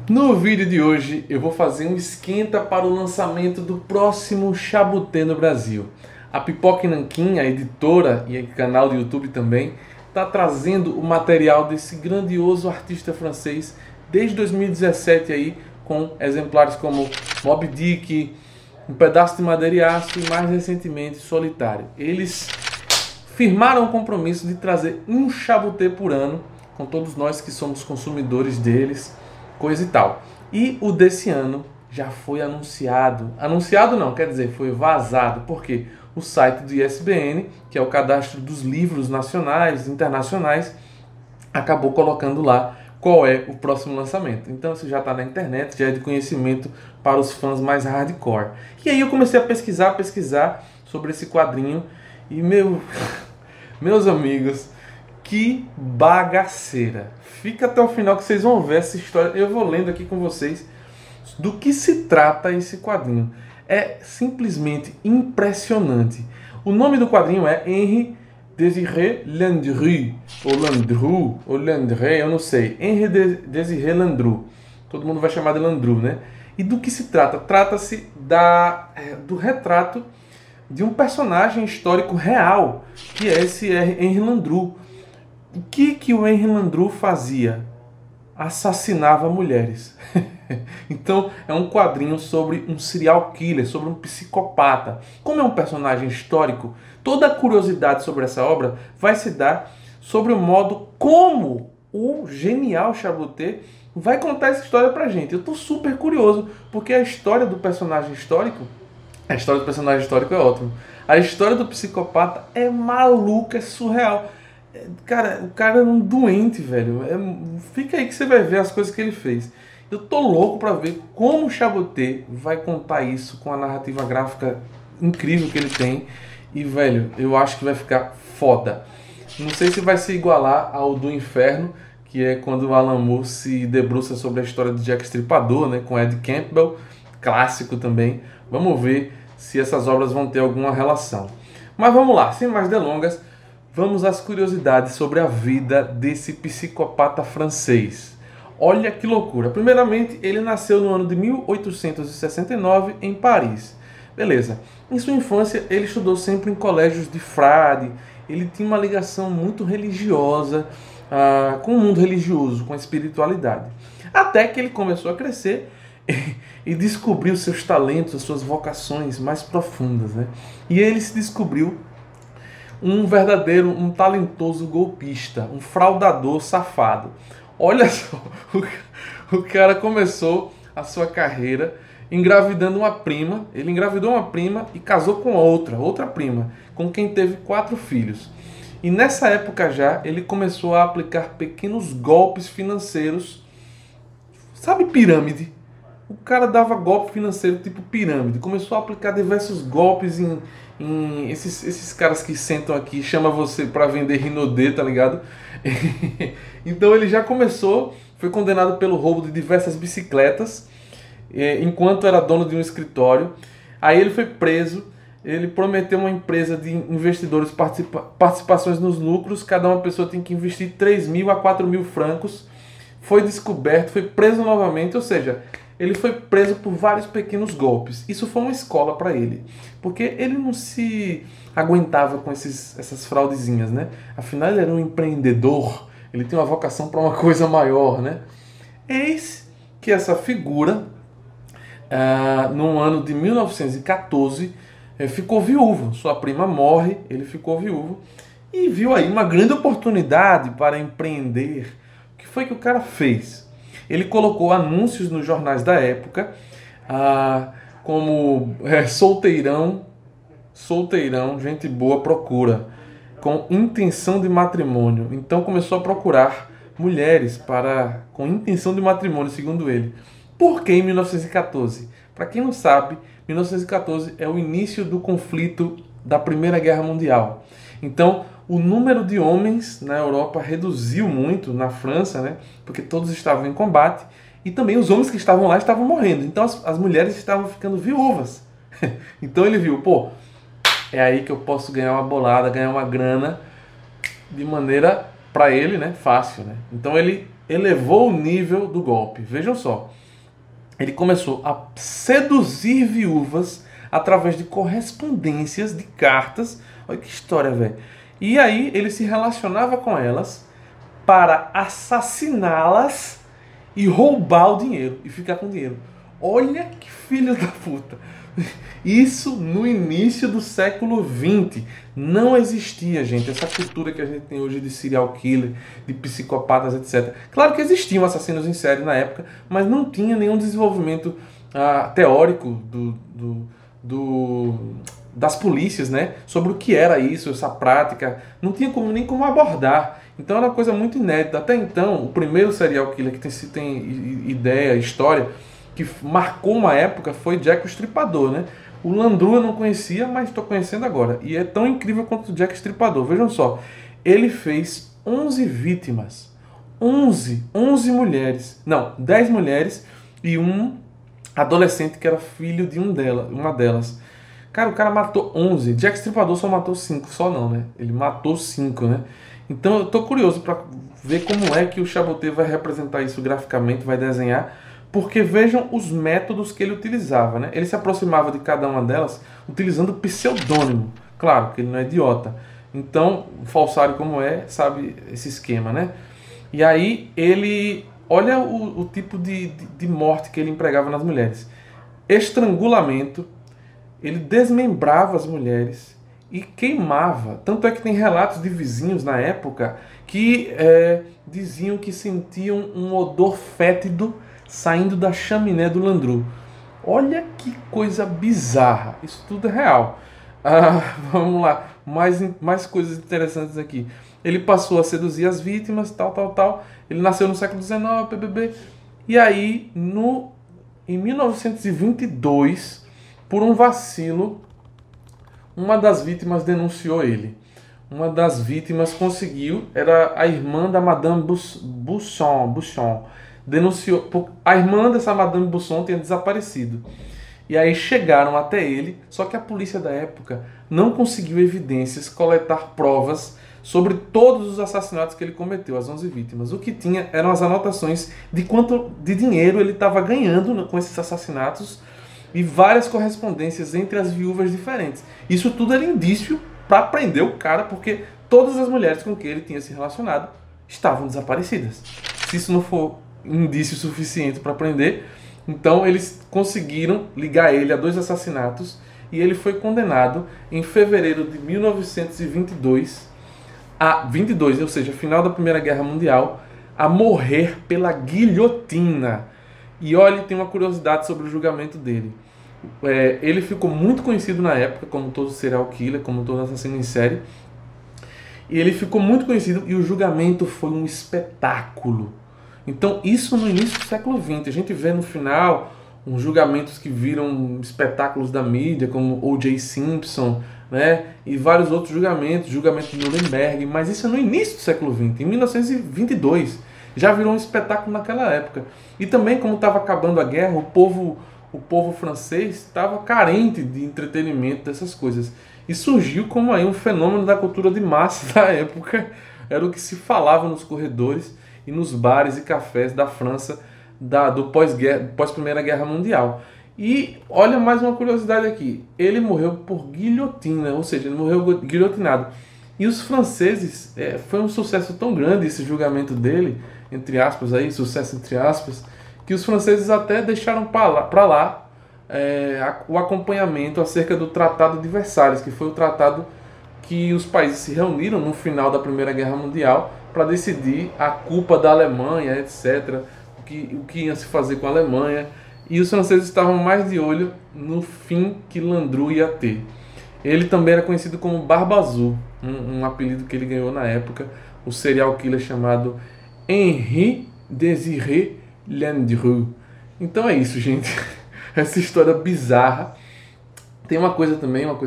No vídeo de hoje eu vou fazer um esquenta para o lançamento do próximo Chabutê no Brasil. A Pipoca e Nanquim, a editora e o canal do YouTube também, está trazendo o material desse grandioso artista francês desde 2017 aí, com exemplares como Moby Dick, Um Pedaço de Madeira e Aço e mais recentemente Solitário. Eles firmaram o compromisso de trazer um Chabutê por ano, com todos nós que somos consumidores deles, coisa e tal. E o desse ano já foi anunciado. Anunciado não, quer dizer, foi vazado, porque o site do ISBN, que é o cadastro dos livros nacionais e internacionais, acabou colocando lá qual é o próximo lançamento. Então isso já está na internet, já é de conhecimento para os fãs mais hardcore. E aí eu comecei a pesquisar sobre esse quadrinho e meus amigos, que bagaceira. Fica até o final que vocês vão ver essa história. Eu vou lendo aqui com vocês do que se trata esse quadrinho. É simplesmente impressionante. O nome do quadrinho é Henri Désiré Landru, ou Landru, ou Landré, eu não sei. Henri Désiré Landru. Todo mundo vai chamar de Landru, né? E do que se trata? Trata-se do retrato de um personagem histórico real, que é esse Henri Landru. O que o Henri Landru fazia? Assassinava mulheres. Então é um quadrinho sobre um serial killer, sobre um psicopata. Como é um personagem histórico, toda a curiosidade sobre essa obra vai se dar sobre o modo como o genial Chabutê vai contar essa história pra gente. Eu tô super curioso, porque a história do personagem histórico, a história do personagem histórico é ótima. A história do psicopata é maluca, é surreal. Cara, o cara é um doente, velho. Fica aí que você vai ver as coisas que ele fez. Eu tô louco pra ver como o Chabutê vai contar isso com a narrativa gráfica incrível que ele tem. E, velho, eu acho que vai ficar foda. Não sei se vai se igualar ao do Inferno, que é quando o Alan Moore se debruça sobre a história do Jack Stripador, né, com Ed Campbell, clássico também. Vamos ver se essas obras vão ter alguma relação. Mas vamos lá, sem mais delongas. Vamos às curiosidades sobre a vida desse psicopata francês. Olha que loucura. Primeiramente, ele nasceu no ano de 1869 em Paris. Beleza. Em sua infância, ele estudou sempre em colégios de frade. Ele tinha uma ligação muito religiosa com o mundo religioso, com a espiritualidade. Até que ele começou a crescer e descobriu seus talentos, as suas vocações mais profundas, né? E ele se descobriu um talentoso golpista, um fraudador safado. Olha só, o cara começou a sua carreira engravidando uma prima. Ele engravidou uma prima e casou com outra prima, com quem teve 4 filhos. E nessa época já, ele começou a aplicar pequenos golpes financeiros. Sabe pirâmide? O cara dava golpe financeiro tipo pirâmide. Começou a aplicar diversos golpes em esses caras que sentam aqui, chama você para vender Rinodê, tá ligado? Então ele já começou, foi condenado pelo roubo de diversas bicicletas, enquanto era dono de um escritório. Aí ele foi preso, ele prometeu uma empresa de investidores participações nos lucros, cada uma pessoa tem que investir 3.000 a 4.000 francos. Foi descoberto, foi preso novamente, ou seja, ele foi preso por vários pequenos golpes. Isso foi uma escola para ele, porque ele não se aguentava com essas fraudezinhas, né? Afinal, ele era um empreendedor, ele tem uma vocação para uma coisa maior, né? Eis que essa figura, no ano de 1914, ficou viúvo. Sua prima morre, ele ficou viúvo e viu aí uma grande oportunidade para empreender. O que foi que o cara fez? Ele colocou anúncios nos jornais da época, como solteirão, gente boa procura, com intenção de matrimônio. Então começou a procurar mulheres com intenção de matrimônio, segundo ele. Por que em 1914? Para quem não sabe, 1914 é o início do conflito da Primeira Guerra Mundial. Então, o número de homens na Europa reduziu muito, na França, né? Porque todos estavam em combate, e também os homens que estavam lá estavam morrendo. Então as mulheres estavam ficando viúvas. Então ele viu, pô, é aí que eu posso ganhar uma bolada, ganhar uma grana de maneira, para ele, né, fácil, né? Então ele elevou o nível do golpe. Vejam só. Ele começou a seduzir viúvas através de correspondências, de cartas. Olha que história, velho. E aí ele se relacionava com elas para assassiná-las e roubar o dinheiro e ficar com o dinheiro. Olha que filho da puta. Isso no início do século XX. Não existia, gente, essa cultura que a gente tem hoje de serial killer, de psicopatas, etc. Claro que existiam assassinos em série na época, mas não tinha nenhum desenvolvimento teórico das polícias, né, sobre o que era isso, essa prática. Não tinha nem como abordar. Então era uma coisa muito inédita. Até então, o primeiro serial killer que tem ideia, história, que marcou uma época foi Jack o Estripador, né? O Landru eu não conhecia, mas estou conhecendo agora. E é tão incrível quanto o Jack o Estripador. Vejam só, ele fez 11 vítimas. 11 mulheres. Não, 10 mulheres e um adolescente que era filho de uma delas. Cara, o cara matou 11. Jack o Estripador só matou 5, só não, né? Ele matou 5, né? Então eu tô curioso para ver como é que o Chaboté vai representar isso graficamente, vai desenhar. Porque vejam os métodos que ele utilizava, né? Ele se aproximava de cada uma delas utilizando pseudônimo. Claro que ele não é idiota. Então, um falsário como sabe esse esquema, né? E aí ele... Olha o tipo de morte que ele empregava nas mulheres. Estrangulamento. Ele desmembrava as mulheres e queimava. Tanto é que tem relatos de vizinhos na época que diziam que sentiam um odor fétido saindo da chaminé do Landru. Olha que coisa bizarra. Isso tudo é real. Vamos lá. Mais coisas interessantes aqui. Ele passou a seduzir as vítimas, tal. Ele nasceu no século XIX, PBB. E aí, em 1922, por um vacilo, uma das vítimas denunciou ele. Uma das vítimas conseguiu, era a irmã da Madame Busson. Denunciou, a irmã dessa Madame Busson tinha desaparecido. E aí chegaram até ele, só que a polícia da época não conseguiu evidências, coletar provas sobre todos os assassinatos que ele cometeu, as 11 vítimas. O que tinha eram as anotações de quanto de dinheiro ele estava ganhando com esses assassinatos e várias correspondências entre as viúvas diferentes. Isso tudo era indício para prender o cara, porque todas as mulheres com quem ele tinha se relacionado estavam desaparecidas. Se isso não for indício suficiente para prender, então eles conseguiram ligar ele a 2 assassinatos e ele foi condenado em fevereiro de 1922 ou seja, final da Primeira Guerra Mundial, a morrer pela guilhotina. E olha, tem uma curiosidade sobre o julgamento dele. Ele ficou muito conhecido na época como todo serial killer, como todo assassino em série. E ele ficou muito conhecido e o julgamento foi um espetáculo. Então, isso no início do século XX. A gente vê no final uns julgamentos que viram espetáculos da mídia, como O.J. Simpson, né? E vários outros julgamentos, julgamento de Nuremberg, mas isso é no início do século XX, em 1922. Já virou um espetáculo naquela época. E também, como estava acabando a guerra, o povo francês estava carente de entretenimento, dessas coisas. E surgiu como aí um fenômeno da cultura de massa da época. Era o que se falava nos corredores e nos bares e cafés da França do pós-Primeira Guerra Mundial. E olha mais uma curiosidade aqui. Ele morreu por guilhotina, ou seja, ele morreu guilhotinado. E os franceses, foi um sucesso tão grande esse julgamento dele, entre aspas, aí, sucesso entre aspas, que os franceses até deixaram para lá o acompanhamento acerca do Tratado de Versalhes, que foi o tratado que os países se reuniram no final da Primeira Guerra Mundial para decidir a culpa da Alemanha, etc., o que ia se fazer com a Alemanha. E os franceses estavam mais de olho no fim que Landru ia ter. Ele também era conhecido como Barba Azul, um apelido que ele ganhou na época, o serial killer chamado Henri Désiré Landru. Então é isso, gente. Essa história bizarra. Tem uma coisa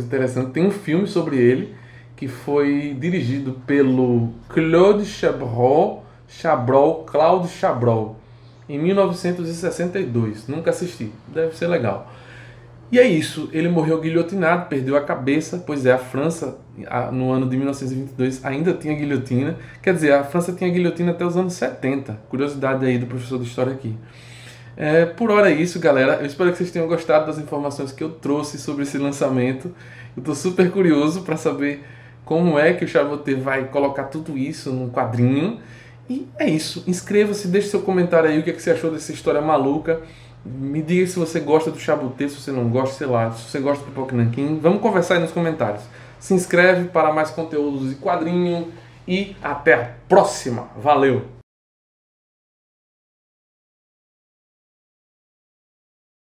interessante, tem um filme sobre ele que foi dirigido pelo Claude Chabrol, em 1962. Nunca assisti, deve ser legal. E é isso, ele morreu guilhotinado, perdeu a cabeça, pois é, a França, no ano de 1922, ainda tinha guilhotina. Quer dizer, a França tinha guilhotina até os anos 70. Curiosidade aí do professor de história aqui. Por hora é isso, galera. Eu espero que vocês tenham gostado das informações que eu trouxe sobre esse lançamento. Eu estou super curioso para saber como é que o Chaboté vai colocar tudo isso num quadrinho. E é isso. Inscreva-se, deixe seu comentário aí, o que é que você achou dessa história maluca. Me diga se você gosta do Chaboté, se você não gosta, sei lá, se você gosta do Pipoca Nanquim. Vamos conversar aí nos comentários. Se inscreve para mais conteúdos de quadrinho e até a próxima. Valeu!